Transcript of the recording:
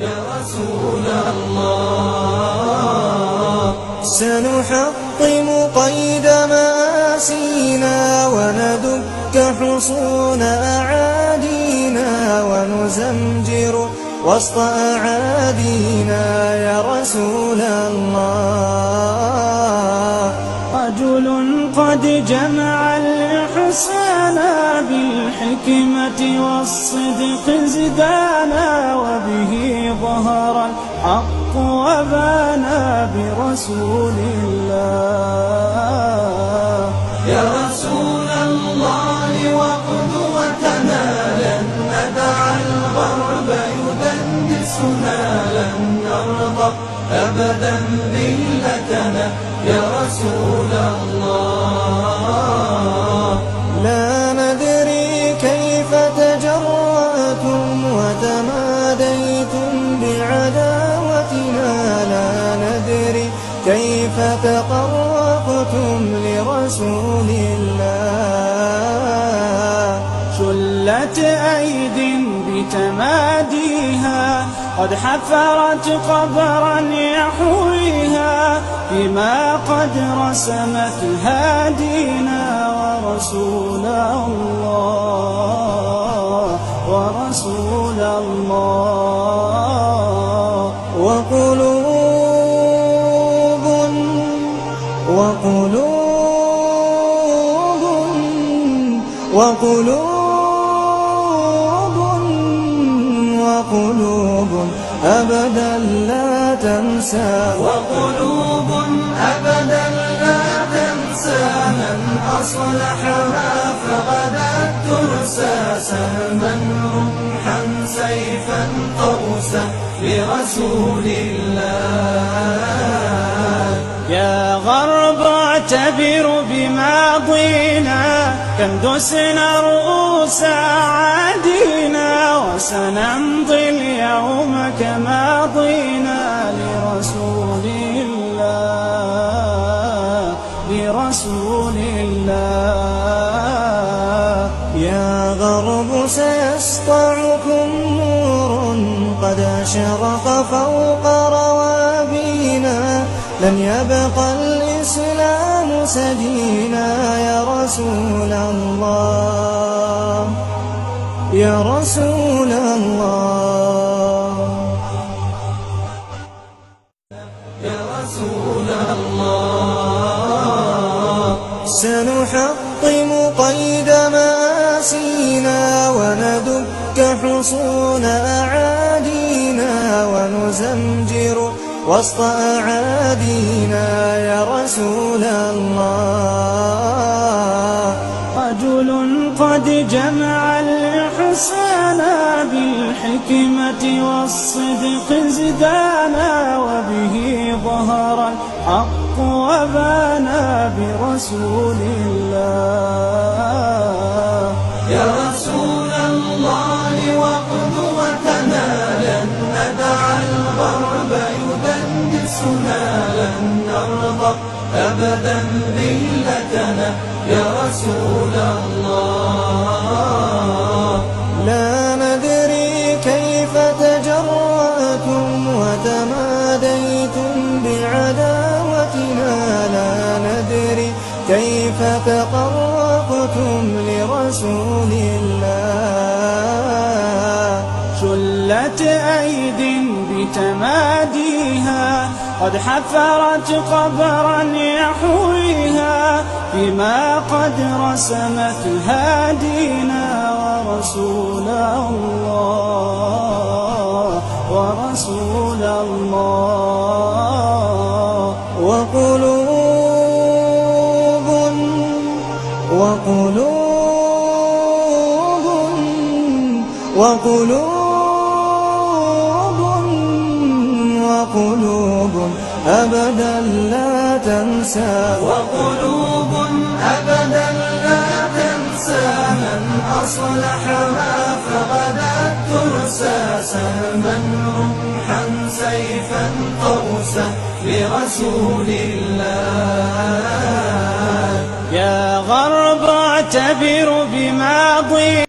يا رسول الله. سنحطم قيد مآسينا وندك حصون أعادينا ونزمجر وسط أعادينا يا رسول الله. رجل قد جمع الإحسان بالحكمة والصدق زدانا وبه ظهر الحق وبانا برسول الله. يا رسول الله وقدوتنا لن ندع الغرب يدنسنا لن نرضى أبدا ذلتنا يا رسول الله. لا ندري كيف تجرأتم وتماديتم بعداوتنا لا ندري كيف تقربتم لرسول الله. شلت أيد بتماديها قد حفرت قبرا يحويها بما قد رسمت هادينا ورسول الله ورسول الله. وقلوب وقلوب وقلوب وقلوب أبدا لا تنسى وقلوب أبدا لا تنسى من أصلحها فغدت ترسى سهما رمحا سيفا قوسا لرسول الله. يا غرب اعتبر بماضينا كم دسنا رؤوس أعادينا وسنمضي اليوم كماضينا لرسول الله لرسول الله. يا غرب سيسطعكم نور قد أشرق فوق روابينا لن يبقى الإسلام سدينا يا رسول الله يا رسول الله. يا رسول الله. سنحطم قيد مآسينا وندك حصون أعادينا ونزمجر وسط أعادينا يا رسول الله. رجل قد جمع الإحسان بالحكمة والصدق زدانا وبه ظهر الحق وبانا برسول الله. يا رسول الله وقدوتنا لن ندع الغرب يدنسنا لن نرضى أبدا ذلتنا يا رسول الله. لا ندري كيف تجرأتم وتماديتم بعداوتنا لا ندري كيف تقربتم لرسول الله. شلت أيد بتماديها قد حفرت قبرا يحويها بما قد رسمت هادينا ورسول الله ورسول الله. وقلوب وقلوب وقلوب وقلوب أبدا لا تنسى وقلوب أبدا لا تنسى من أصلحها فغدت ترسى سهما رمحا سيفا قوسا لرسول الله. يا غرب اعتبر بماضي